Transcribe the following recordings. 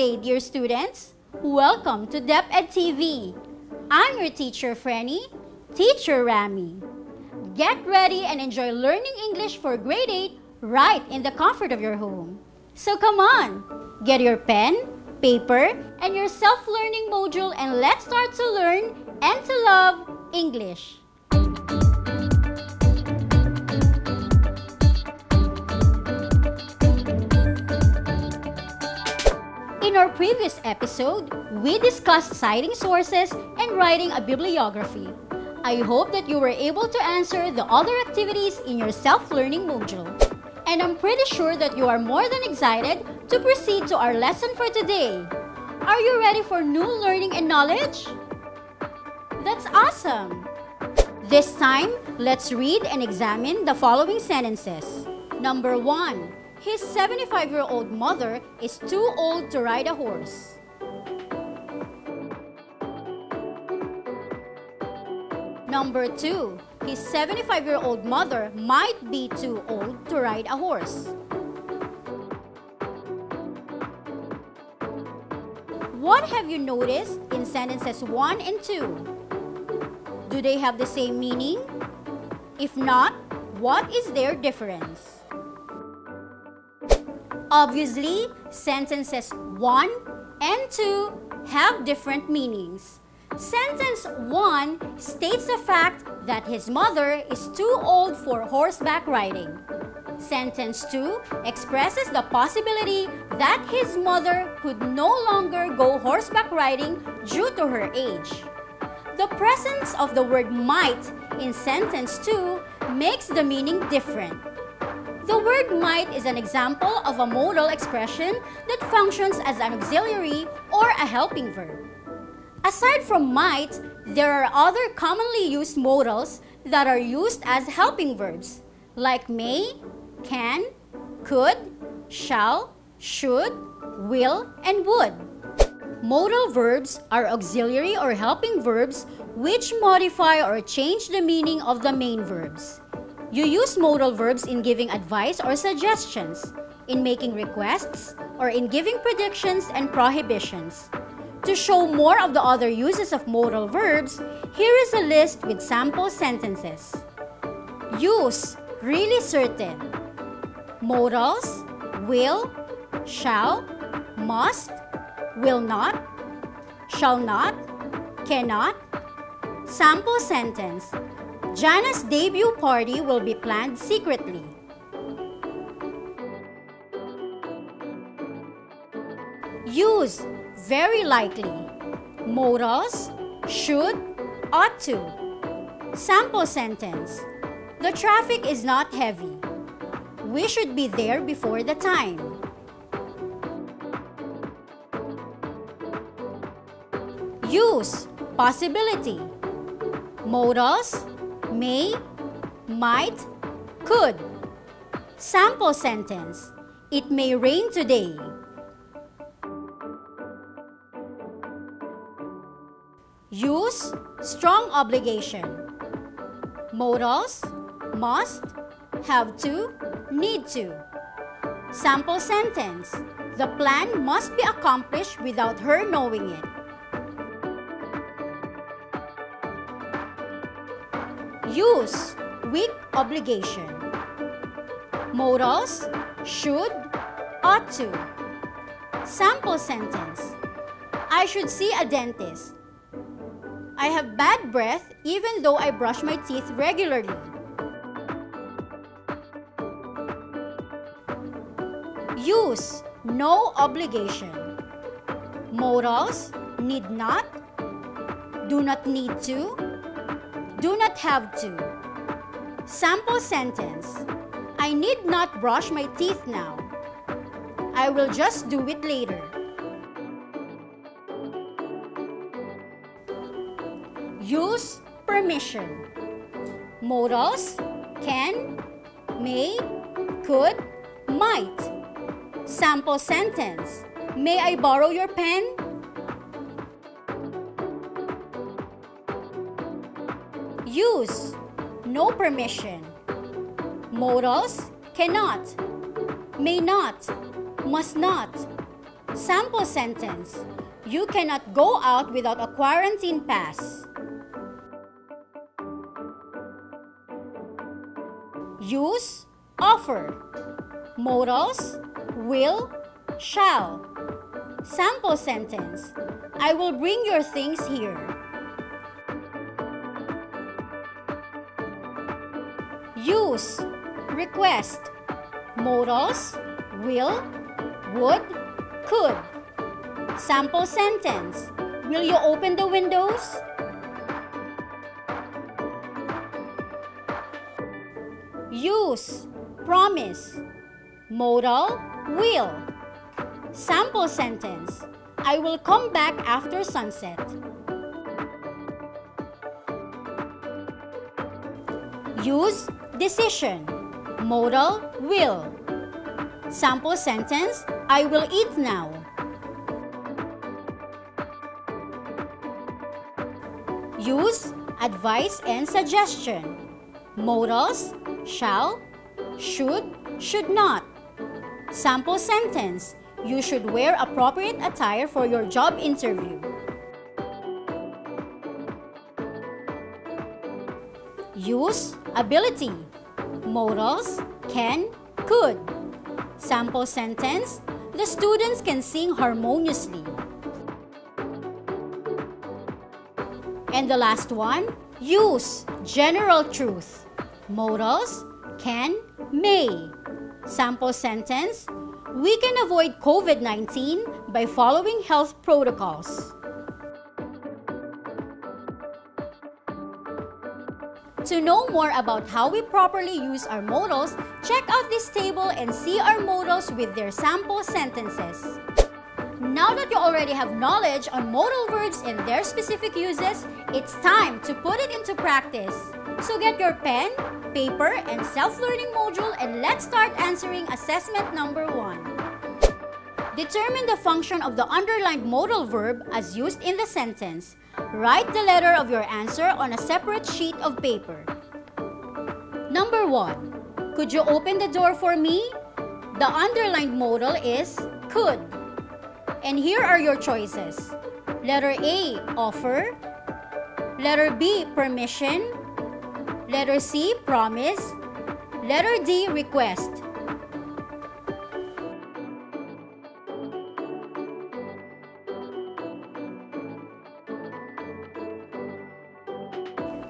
day, dear students. Welcome to DepEd TV. I'm your teacher, Frenny, Teacher Rami. Get ready and enjoy learning English for grade 8 right in the comfort of your home. So come on, get your pen, paper, and your self-learning module and let's start to learn and to love English. In our previous episode, we discussed citing sources and writing a bibliography. I hope that you were able to answer the other activities in your self-learning module. And I'm pretty sure that you are more than excited to proceed to our lesson for today. Are you ready for new learning and knowledge? That's awesome! This time, let's read and examine the following sentences. Number 1. His 75-year-old mother is too old to ride a horse. Number 2. His 75-year-old mother might be too old to ride a horse. What have you noticed in sentences 1 and 2? Do they have the same meaning? If not, what is their difference? Obviously, sentences 1 and 2 have different meanings. Sentence 1 states the fact that his mother is too old for horseback riding. Sentence 2 expresses the possibility that his mother could no longer go horseback riding due to her age. The presence of the word might in sentence 2 makes the meaning different. The word might is an example of a modal expression that functions as an auxiliary or a helping verb. Aside from might, there are other commonly used modals that are used as helping verbs, like may, can, could, shall, should, will, and would. Modal verbs are auxiliary or helping verbs which modify or change the meaning of the main verbs. You use modal verbs in giving advice or suggestions, in making requests, or in giving predictions and prohibitions. To show more of the other uses of modal verbs, here is a list with sample sentences. Use, really certain. Modals, will, shall, must, will not, shall not, cannot. Sample sentence. Jana's debut party will be planned secretly. Use, very likely. Modals, should, ought to. Sample sentence. The traffic is not heavy. We should be there before the time. Use, possibility. Modals, may, might, could. Sample sentence. It may rain today. Use, strong obligation. Modals, must, have to, need to. Sample sentence. The plan must be accomplished without her knowing it. Use, weak obligation. Modals, should, ought to. Sample sentence. I should see a dentist. I have bad breath even though I brush my teeth regularly. Use, no obligation. Modals, need not, do not need to, do not have to. Sample sentence. I need not brush my teeth now. I will just do it later. Use, permission. Modals, can, may, could, might. Sample sentence. May I borrow your pen? Use, no permission. Modals, cannot, may not, must not. Sample sentence. You cannot go out without a quarantine pass. Use, offer. Modals, will, shall. Sample sentence. I will bring your things here. Use, request. Modals, will, would, could. Sample sentence. Will you open the windows? Use, promise. Modal, will. Sample sentence. I will come back after sunset. Use, decision. Modal, will. Sample sentence. I will eat now. Use, advice and suggestion. Modals, shall, should not. Sample sentence. You should wear appropriate attire for your job interview. Use, ability. Modals, can, could. Sample sentence. The students can sing harmoniously. And the last one, use, general truth. Modals, can, may. Sample sentence. We can avoid COVID-19 by following health protocols. To know more about how we properly use our modals, check out this table and see our modals with their sample sentences. Now that you already have knowledge on modal verbs and their specific uses, it's time to put it into practice. So get your pen, paper, and self-learning module and let's start answering assessment number 1. Determine the function of the underlined modal verb as used in the sentence. Write the letter of your answer on a separate sheet of paper. Number 1. Could you open the door for me? The underlined modal is could. And here are your choices. Letter A, offer. Letter B, permission. Letter C, promise. Letter D, request.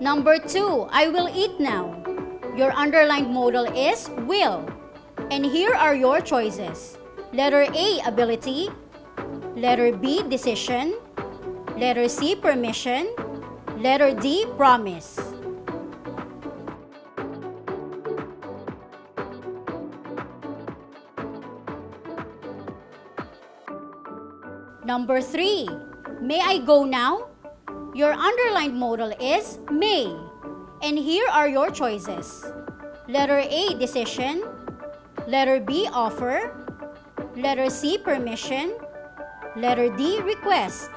Number 2, I will eat now. Your underlined modal is will. And here are your choices. Letter A, ability. Letter B, decision. Letter C, permission. Letter D, promise. Number 3, may I go now? Your underlined modal is may. And here are your choices. Letter A, decision. Letter B, offer. Letter C, permission. Letter D, request.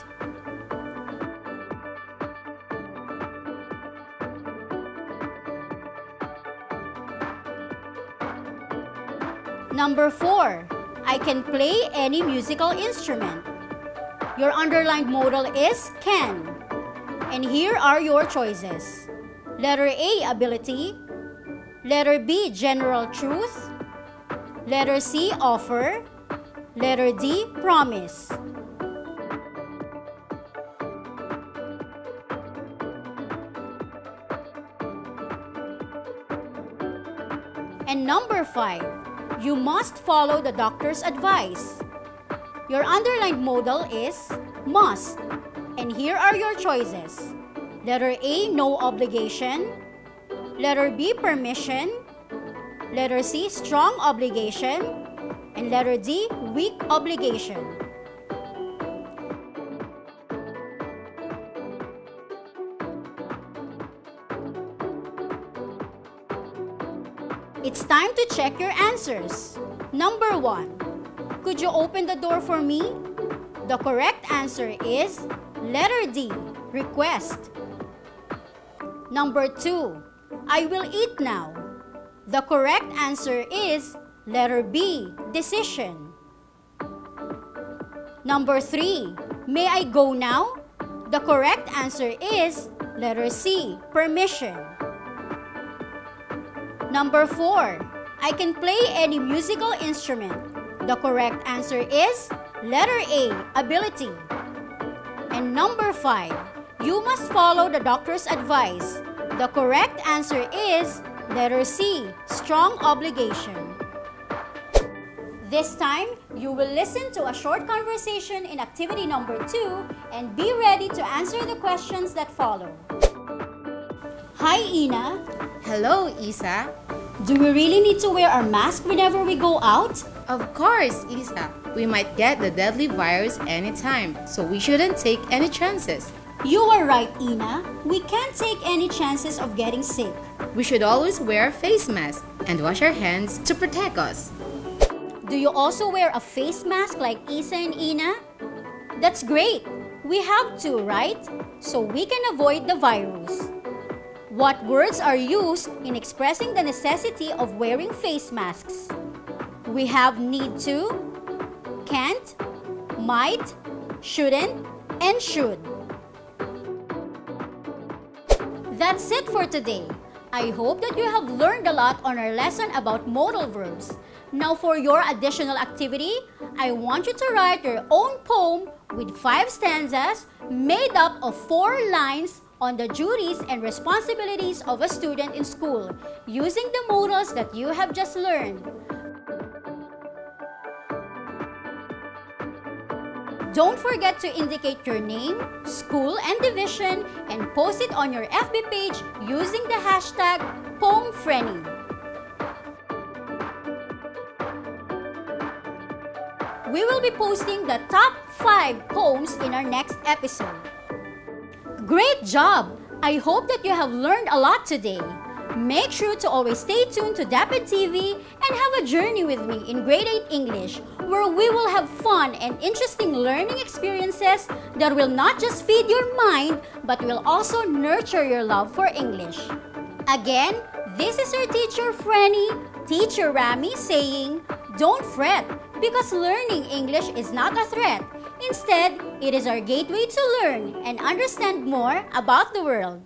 Number 4, I can play any musical instrument. Your underlined modal is can. And here are your choices. Letter A, ability. Letter B, general truth. Letter C, offer. Letter D, promise. And number 5, you must follow the doctor's advice. Your underlined modal is must. And here are your choices. Letter A, no obligation. Letter B, permission. Letter C, strong obligation. And letter D, weak obligation. It's time to check your answers. Number 1, could you open the door for me? The correct answer is letter D, request. Number 2, I will eat now. The correct answer is letter B, decision. Number 3, may I go now? The correct answer is letter C, permission. Number 4, I can play any musical instrument. The correct answer is letter A, ability. And number 5, you must follow the doctor's advice. The correct answer is letter C, strong obligation. This time, you will listen to a short conversation in activity number 2 and be ready to answer the questions that follow. Hi, Ina. Hello, Isa. Do we really need to wear our mask whenever we go out? Of course, Isa. We might get the deadly virus anytime, so we shouldn't take any chances. You are right, Ina. We can't take any chances of getting sick. We should always wear a face mask and wash our hands to protect us. Do you also wear a face mask like Isa and Ina? That's great. We have to, right? So we can avoid the virus. What words are used in expressing the necessity of wearing face masks? We have need to, can't, might, shouldn't, and should. That's it for today. I hope that you have learned a lot on our lesson about modal verbs. Now for your additional activity, I want you to write your own poem with 5 stanzas made up of 4 lines on the duties and responsibilities of a student in school using the modals that you have just learned. Don't forget to indicate your name, school, and division and post it on your FB page using the hashtag PoemFrenny. We will be posting the top 5 poems in our next episode. Great job! I hope that you have learned a lot today. Make sure to always stay tuned to DepEd TV and have a journey with me in Grade 8 English, where we will have fun and interesting learning experiences that will not just feed your mind, but will also nurture your love for English. Again, this is your teacher Frenny, Teacher Rami saying, don't fret, because learning English is not a threat. Instead, it is our gateway to learn and understand more about the world.